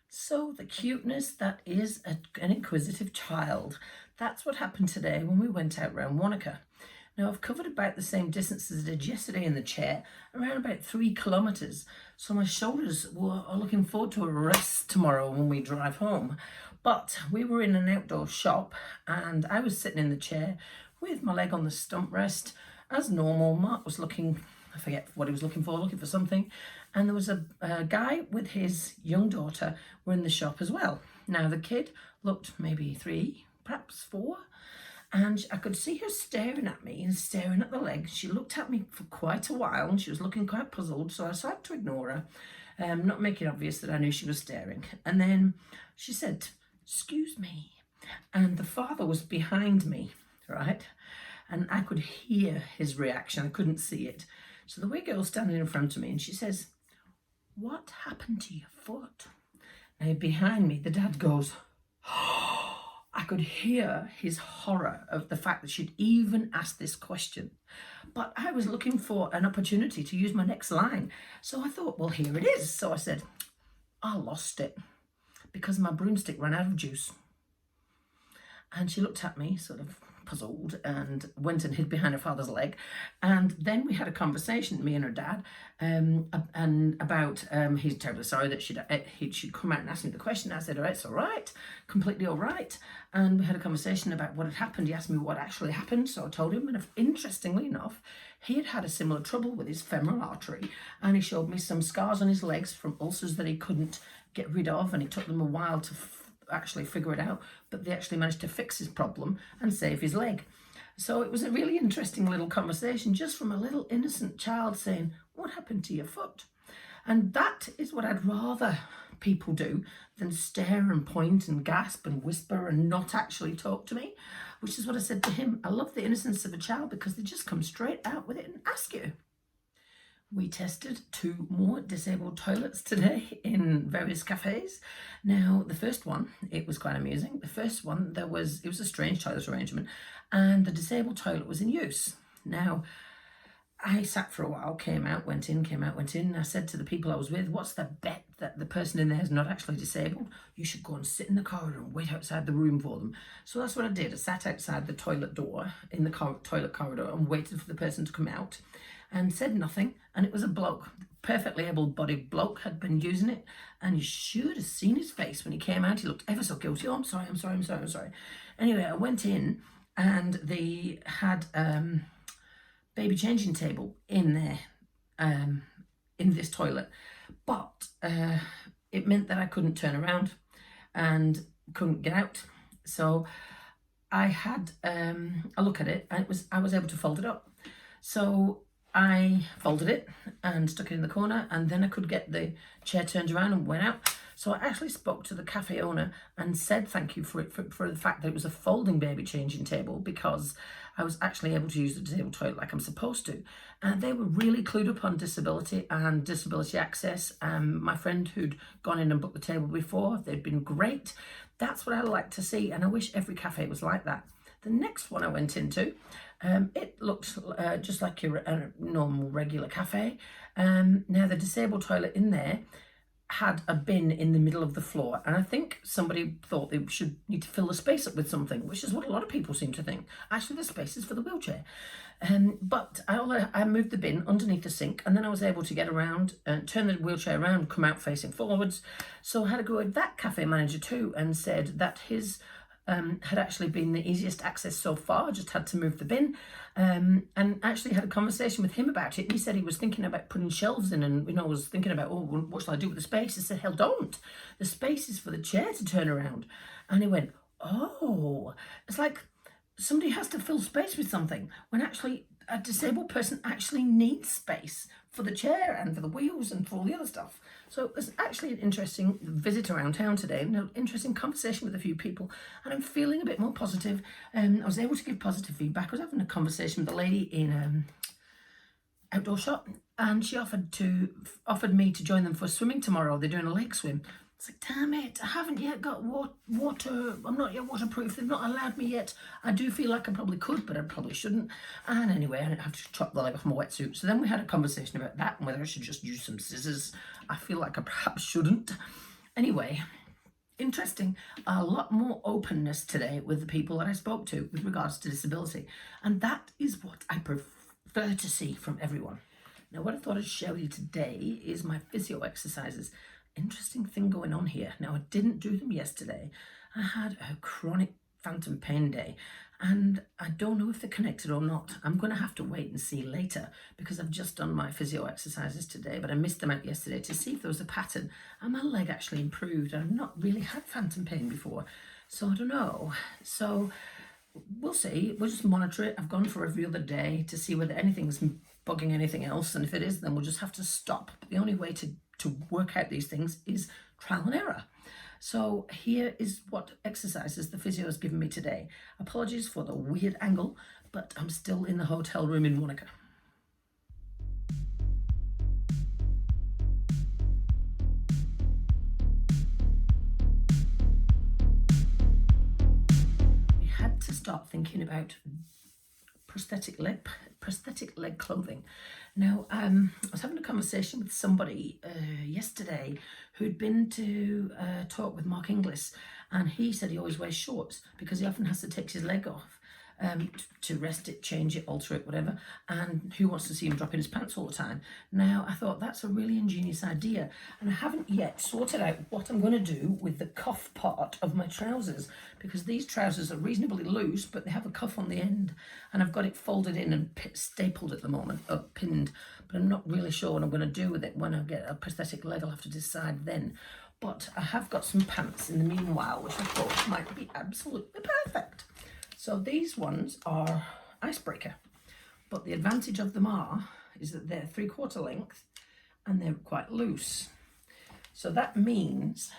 So the cuteness that is an inquisitive child. That's what happened today when we went out round Wanaka. Now I've covered about the same distance as I did yesterday in the chair, around about 3 kilometres. So my shoulders are looking forward to a rest tomorrow when we drive home. But we were in an outdoor shop and I was sitting in the chair with my leg on the stump rest. As normal, Mark was looking, I forget what he was looking for something. And there was a guy with his young daughter were in the shop as well. Now the kid looked maybe 3, perhaps 4. And I could see her staring at me and staring at the leg. She looked at me for quite a while and she was looking quite puzzled. So I decided to ignore her, not make it obvious that I knew she was staring. And then she said, "Excuse me." And the father was behind me, right? And I could hear his reaction. I couldn't see it. So the wee girl's standing in front of me and she says, "What happened to your foot?" Now behind me, the dad goes, I could hear his horror of the fact that she'd even asked this question. But I was looking for an opportunity to use my next line. So I thought, well, here it is. So I said, "I lost it because my broomstick ran out of juice." And she looked at me sort of puzzled and went and hid behind her father's leg. And then we had a conversation, me and her dad, and about he's terribly sorry that she'd come out and ask me the question. I said, "All right, it's all right, completely all right." And we had a conversation about what had happened. He asked me what actually happened, so I told him. And interestingly enough, he had had a similar trouble with his femoral artery, and he showed me some scars on his legs from ulcers that he couldn't get rid of, and it took them a while to actually figure it out, but they actually managed to fix his problem and save his leg. So it was a really interesting little conversation just from a little innocent child saying, "What happened to your foot?" And that is what I'd rather people do than stare and point and gasp and whisper and not actually talk to me, which is what I said to him. I love the innocence of a child because they just come straight out with it and ask you. We tested 2 more disabled toilets today in various cafes. Now, the first one, it was quite amusing. The first one, it was a strange toilet arrangement, and the disabled toilet was in use. Now, I sat for a while, came out, went in, came out, went in. And I said to the people I was with, "What's the bet that the person in there is not actually disabled? You should go and sit in the corridor and wait outside the room for them." So that's what I did. I sat outside the toilet door in the toilet corridor and waited for the person to come out and said nothing. And it was a bloke, perfectly able-bodied bloke, had been using it. And you should have seen his face when he came out. He looked ever so guilty. "Oh, I'm sorry. Anyway, I went in and they had baby changing table in there, in this toilet. But it meant that I couldn't turn around and couldn't get out. So I had a look at it and I was able to fold it up. So I folded it and stuck it in the corner, and then I could get the chair turned around and went out. So I actually spoke to the cafe owner and said thank you for the fact that it was a folding baby changing table, because I was actually able to use the disabled toilet like I'm supposed to. And they were really clued up on disability and disability access. My friend who'd gone in and booked the table before, they'd been great. That's what I like to see, and I wish every cafe was like that. The next one I went into, it looked just like a normal regular cafe. Now the disabled toilet in there had a bin in the middle of the floor, and I think somebody thought they should need to fill the space up with something, which is what a lot of people seem to think. Actually, the space is for the wheelchair. But I moved the bin underneath the sink, and then I was able to get around and turn the wheelchair around, come out facing forwards. So I had to go with that cafe manager too, and said that his had actually been the easiest access so far. Just had to move the bin, and actually had a conversation with him about it. And he said he was thinking about putting shelves in, and was thinking about, "Oh, what shall I do with the space?" I said, "Hell, don't. The space is for the chair to turn around." And he went, "Oh, it's like somebody has to fill space with something when actually a disabled person actually needs space for the chair and for the wheels and for all the other stuff." So it was actually an interesting visit around town today, an interesting conversation with a few people, and I'm feeling a bit more positive. I was able to give positive feedback. I was having a conversation with a lady in outdoor shop, and she offered me to join them for swimming tomorrow. They're doing a lake swim. It's like, damn it, I haven't yet got water. I'm not yet waterproof. They've not allowed me yet. I do feel like I probably could, but I probably shouldn't. And anyway, I have to chop the leg off my wetsuit. So then we had a conversation about that and whether I should just use some scissors. I feel like I perhaps shouldn't. Anyway, interesting, a lot more openness today with the people that I spoke to with regards to disability. And that is what I prefer to see from everyone. Now, what I thought I'd share with you today is my physio exercises. Interesting thing going on here. Now, I didn't do them yesterday. I had a chronic phantom pain day, and I don't know if they're connected or not. I'm going to have to wait and see later, because I've just done my physio exercises today, but I missed them out yesterday to see if there was a pattern, and my leg actually improved. I've not really had phantom pain before, so I don't know. So we'll see. We'll just monitor it. I've gone for every other day to see whether anything's bugging anything else, and if it is, then we'll just have to stop. But the only way to work out these things is trial and error. So here is what exercises the physio has given me today. Apologies for the weird angle, but I'm still in the hotel room in Wanaka. We had to start thinking about prosthetic leg clothing. Now, I was having a conversation with somebody yesterday who'd been to talk with Mark Inglis, and he said he always wears shorts because he often has to take his leg off to rest it, change it, alter it, whatever, and who wants to see him drop in his pants all the time? Now, I thought that's a really ingenious idea, and I haven't yet sorted out what I'm going to do with the cuff part of my trousers, because these trousers are reasonably loose, but they have a cuff on the end, and I've got it folded in and stapled at the moment, or pinned, but I'm not really sure what I'm going to do with it. When I get a prosthetic leg, I'll have to decide then. But I have got some pants in the meanwhile, which I thought might be absolutely perfect. So these ones are icebreaker, but the advantage of them is that they're 3/4 length and they're quite loose. So that means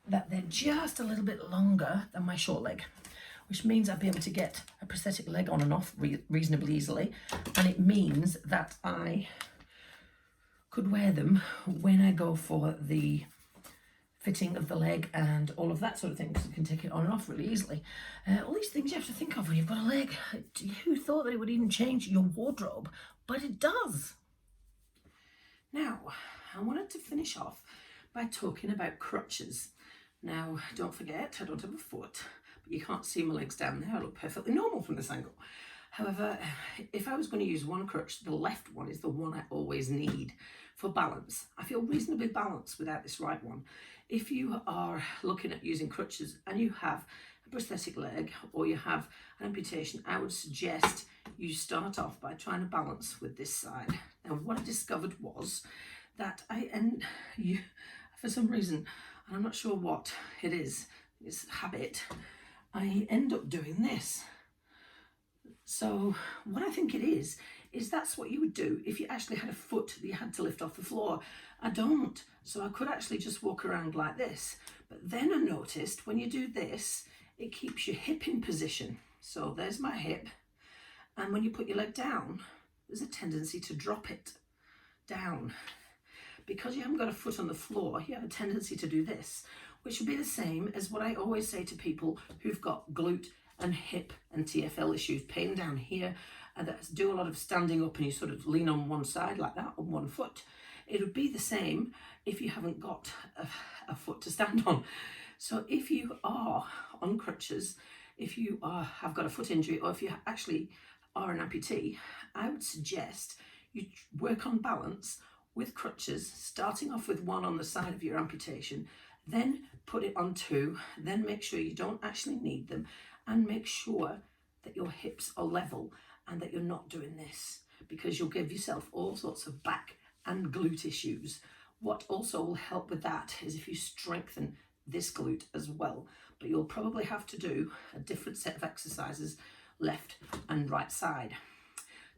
that they're just a little bit longer than my short leg, which means I'll be able to get a prosthetic leg on and off reasonably easily. And it means that I could wear them when I go for the fitting of the leg and all of that sort of thing, because you can take it on and off really easily. All these things you have to think of when you've got a leg. Who thought that it would even change your wardrobe? But it does. Now, I wanted to finish off by talking about crutches. Now, don't forget, I don't have a foot, but you can't see my legs down there. I look perfectly normal from this angle. However, if I was going to use one crutch, the left one is the one I always need for balance. I feel reasonably balanced without this right one. If you are looking at using crutches and you have a prosthetic leg or you have an amputation, I would suggest you start off by trying to balance with this side. Now, what I discovered was that for some reason, and I'm not sure what it is, it's habit, I end up doing this. So what I think it is that's what you would do if you actually had a foot that you had to lift off the floor. I don't, so I could actually just walk around like this. But then I noticed when you do this, it keeps your hip in position. So there's my hip. And when you put your leg down, there's a tendency to drop it down. Because you haven't got a foot on the floor, you have a tendency to do this, which would be the same as what I always say to people who've got glute and hip and TFL issues, pain down here, and that do a lot of standing up and you sort of lean on one side like that, on one foot. It would be the same if you haven't got a foot to stand on. So if you are on crutches, if you have got a foot injury, or if you actually are an amputee, I would suggest you work on balance with crutches, starting off with one on the side of your amputation, then put it on two, then make sure you don't actually need them, and make sure that your hips are level and that you're not doing this, because you'll give yourself all sorts of back and glute issues. What also will help with that is if you strengthen this glute as well, but you'll probably have to do a different set of exercises left and right side.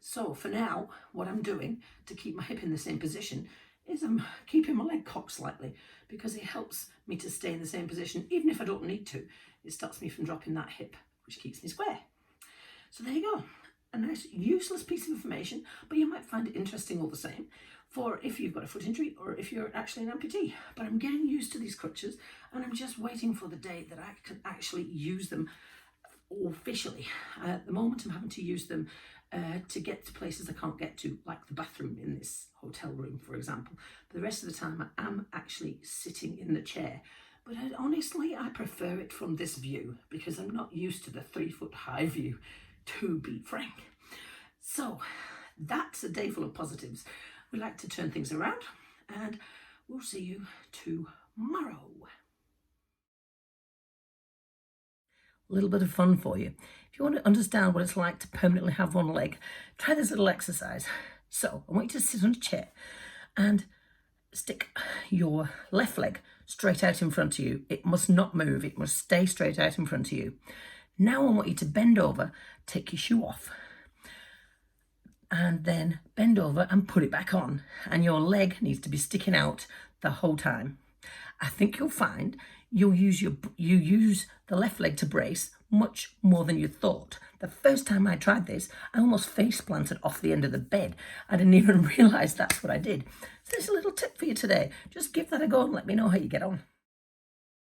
So for now, what I'm doing to keep my hip in the same position is I'm keeping my leg cocked slightly, because it helps me to stay in the same position even if I don't need to. It stops me from dropping that hip, which keeps me square. So there you go. A nice useless piece of information, but you might find it interesting all the same, for if you've got a foot injury or if you're actually an amputee. But I'm getting used to these crutches, and I'm just waiting for the day that I can actually use them officially. At the moment, I'm having to use them to get to places I can't get to, like the bathroom in this hotel room, for example. But the rest of the time I am actually sitting in the chair. But honestly, I prefer it from this view because I'm not used to the 3-foot high view, to be frank. So that's a day full of positives. We like to turn things around, and we'll see you tomorrow. A little bit of fun for you. If you want to understand what it's like to permanently have one leg, try this little exercise. So I want you to sit on a chair and stick your left leg straight out in front of you. It must not move. It must stay straight out in front of you. Now I want you to bend over, take your shoe off, and then bend over and put it back on. And your leg needs to be sticking out the whole time. I think you'll find you use the left leg to brace much more than you thought. The first time I tried this, I almost face planted off the end of the bed. I didn't even realise that's what I did. So there's a little tip for you today. Just give that a go and let me know how you get on.